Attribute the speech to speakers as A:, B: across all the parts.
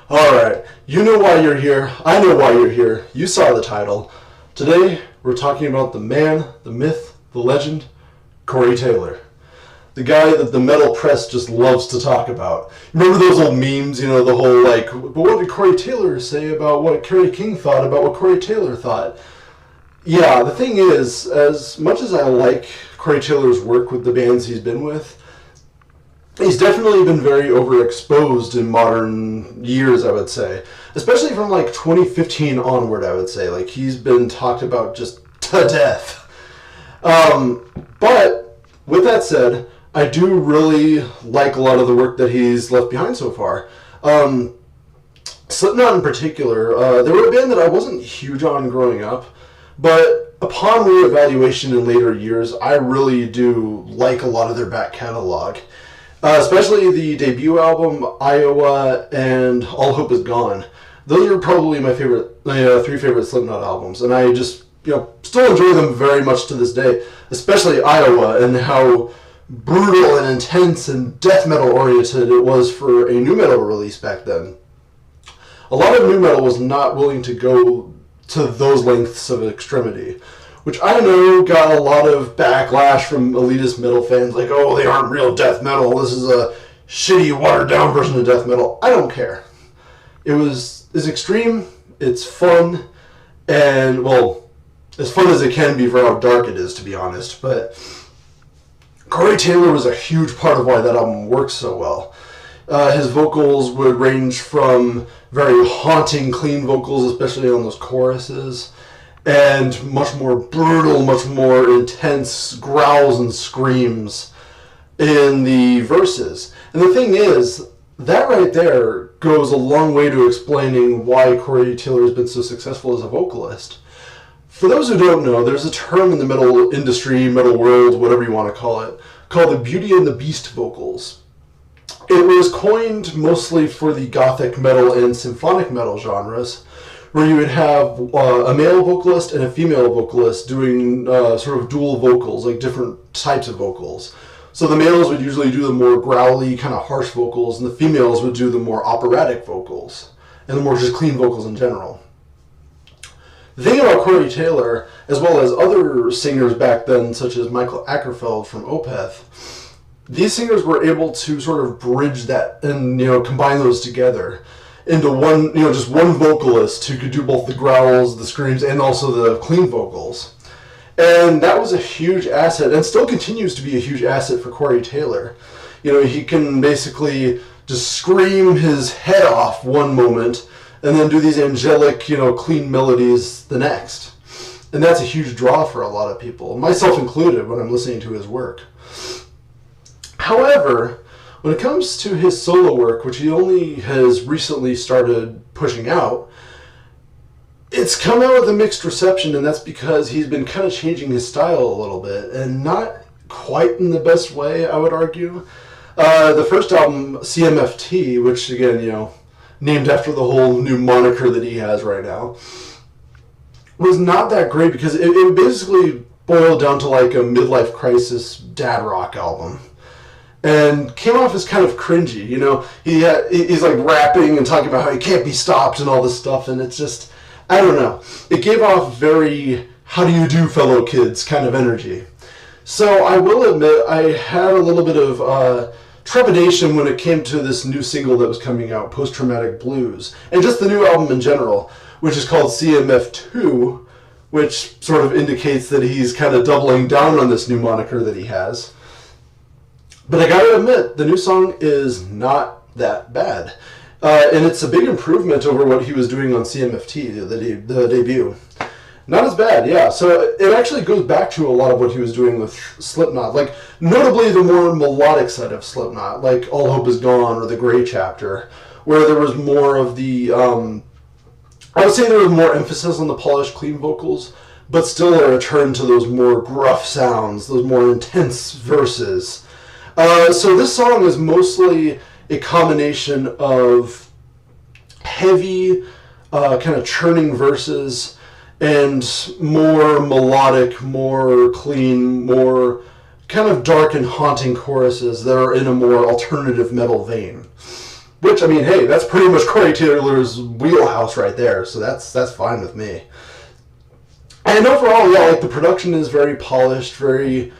A: Alright, you know why you're here. I know why you're here. You saw the title. Today, we're talking about the man, the myth, the legend, Corey Taylor. The guy that the metal press just loves to talk about. Remember those old memes, the whole but what did Corey Taylor say about what Kerry King thought about what Corey Taylor thought? Yeah, the thing is, as much as I like Corey Taylor's work with the bands he's been with, he's definitely been very overexposed in modern years, I would say. Especially from 2015 onward, I would say. He's been talked about just to death. But with that said, I do really like a lot of the work that he's left behind so far. Slipknot in particular, they were a band that I wasn't huge on growing up, but upon reevaluation in later years, I really do like a lot of their back catalog. Especially the debut album, Iowa, and All Hope Is Gone. Those are probably my three favorite Slipknot albums, and I just still enjoy them very much to this day, especially Iowa, and how brutal and intense and death metal oriented it was for a nu metal release back then. A lot of nu metal was not willing to go to those lengths of extremity, which I know got a lot of backlash from elitist metal fans, oh, they aren't real death metal, this is a shitty, watered-down version of death metal. I don't care. It's extreme, it's fun, and, as fun as it can be for how dark it is, to be honest, but Corey Taylor was a huge part of why that album works so well. His vocals would range from very haunting, clean vocals, especially on those choruses, and much more brutal, much more intense growls and screams in the verses. And the thing is, that right there goes a long way to explaining why Corey Taylor has been so successful as a vocalist. For those who don't know, there's a term in the metal industry, metal world, whatever you want to call it, called the Beauty and the Beast vocals. It was coined mostly for the gothic metal and symphonic metal genres, where you would have a male vocalist and a female vocalist doing sort of dual vocals, different types of vocals. So the males would usually do the more growly, kind of harsh vocals, and the females would do the more operatic vocals, and the more just clean vocals in general. The thing about Corey Taylor, as well as other singers back then, such as Michael Ackerfeld from Opeth, these singers were able to sort of bridge that and combine those together into one, just one vocalist who could do both the growls, the screams, and also the clean vocals. And that was a huge asset, and still continues to be a huge asset for Corey Taylor. He can basically just scream his head off one moment, and then do these angelic, clean melodies the next. And that's a huge draw for a lot of people, myself included, when I'm listening to his work. However, when it comes to his solo work, which he only has recently started pushing out, it's come out with a mixed reception, and that's because he's been kind of changing his style a little bit, and not quite in the best way, I would argue. The first album, CMFT, which again, named after the whole new moniker that he has right now, was not that great because it basically boiled down to a midlife crisis dad rock album. And came off as kind of cringy, he's rapping and talking about how he can't be stopped and all this stuff, and it's just, I don't know. It gave off very, how do you do, fellow kids, kind of energy. So I will admit, I had a little bit of trepidation when it came to this new single that was coming out, Post Traumatic Blues, and just the new album in general, which is called CMF2, which sort of indicates that he's kind of doubling down on this new moniker that he has. But I gotta admit, the new song is not that bad. And it's a big improvement over what he was doing on CMFT, the debut. Not as bad, yeah. So it actually goes back to a lot of what he was doing with Slipknot. Notably the more melodic side of Slipknot, like All Hope Is Gone or The Grey Chapter, where there was more of the, I would say there was more emphasis on the polished, clean vocals, but still a return to those more gruff sounds, those more intense verses. So this song is mostly a combination of heavy, kind of churning verses and more melodic, more clean, more kind of dark and haunting choruses that are in a more alternative metal vein. Which, I mean, hey, that's pretty much Corey Taylor's wheelhouse right there, so that's fine with me. And overall, yeah, like the production is very polished, very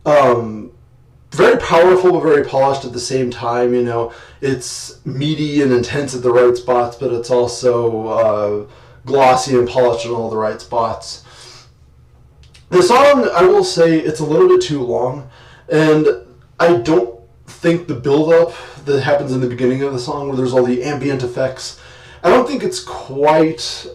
A: powerful, but very polished at the same time. You know, it's meaty and intense at the right spots, but it's also glossy and polished in all the right spots. The song, I will say, it's a little bit too long, and I don't think the build-up that happens in the beginning of the song, where there's all the ambient effects, I don't think it's quite.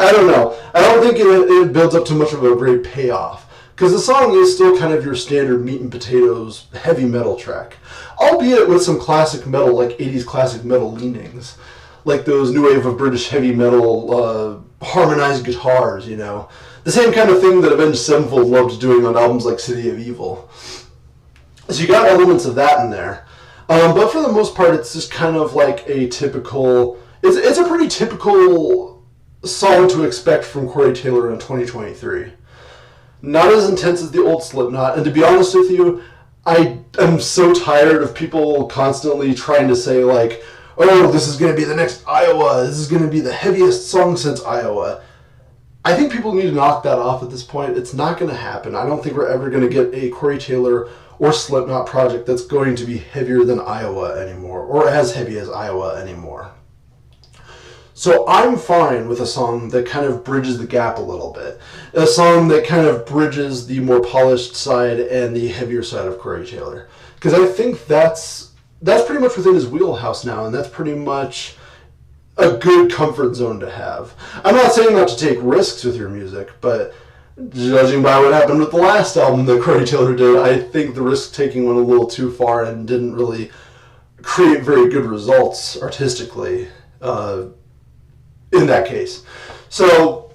A: I don't know. I don't think it builds up to much of a great payoff. Because the song is still kind of your standard meat and potatoes heavy metal track. Albeit with some classic metal, like 80s classic metal leanings. Like those new wave of British heavy metal harmonized guitars, you know. The same kind of thing that Avenged Sevenfold loved doing on albums like City of Evil. So you got elements of that in there. But for the most part, it's just kind of like a typical... It's a pretty typical song to expect from Corey Taylor in 2023. Not as intense as the old Slipknot, and to be honest with you, I am so tired of people constantly trying to say, like, oh, this is going to be the next Iowa, this is going to be the heaviest song since Iowa. I think people need to knock that off at this point. It's not going to happen. I don't think we're ever going to get a Corey Taylor or Slipknot project that's going to be heavier than Iowa anymore, or as heavy as Iowa anymore. So I'm fine with a song that kind of bridges the gap a little bit. A song that kind of bridges the more polished side and the heavier side of Corey Taylor. Because I think that's pretty much within his wheelhouse now, and that's pretty much a good comfort zone to have. I'm not saying not to take risks with your music, but judging by what happened with the last album that Corey Taylor did, I think the risk-taking went a little too far and didn't really create very good results artistically. In that case. So,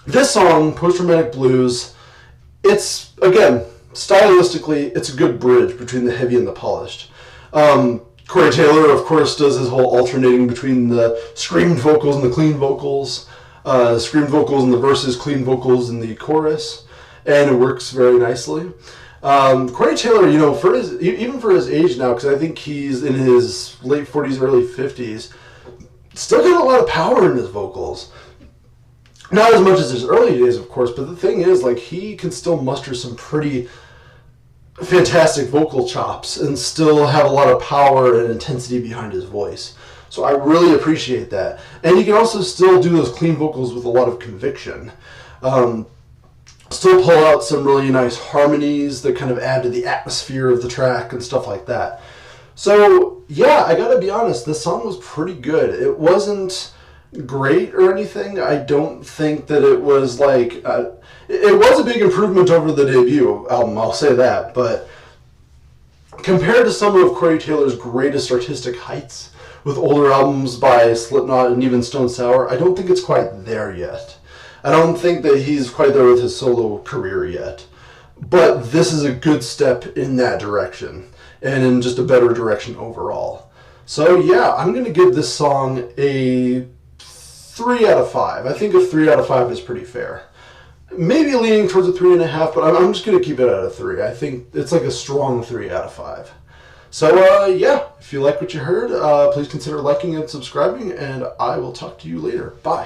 A: this song, Post-Romantic Blues, it's, again, stylistically, it's a good bridge between the heavy and the polished. Corey Taylor, of course, does his whole alternating between the screamed vocals and the clean vocals, screamed vocals in the verses, clean vocals in the chorus, and it works very nicely. Corey Taylor, you know, even for his age now, because I think he's in his late 40s, early 50s, still got a lot of power in his vocals. Not as much as his early days, of course, but the thing is, like, he can still muster some pretty fantastic vocal chops and still have a lot of power and intensity behind his voice. So I really appreciate that. And he can also still do those clean vocals with a lot of conviction. Still pull out some really nice harmonies that kind of add to the atmosphere of the track and stuff like that. So, yeah, I gotta be honest, this song was pretty good. It wasn't great or anything. I don't think that it was like... it was a big improvement over the debut album, I'll say that, but compared to some of Corey Taylor's greatest artistic heights with older albums by Slipknot and even Stone Sour, I don't think it's quite there yet. I don't think that he's quite there with his solo career yet. But this is a good step in that direction, and in just a better direction overall. So yeah, I'm going to give this song a 3 out of 5. I think a 3 out of 5 is pretty fair. Maybe leaning towards a 3.5, but I'm just going to keep it at a 3. I think it's like a strong 3 out of 5. So yeah, if you like what you heard, please consider liking and subscribing, and I will talk to you later. Bye.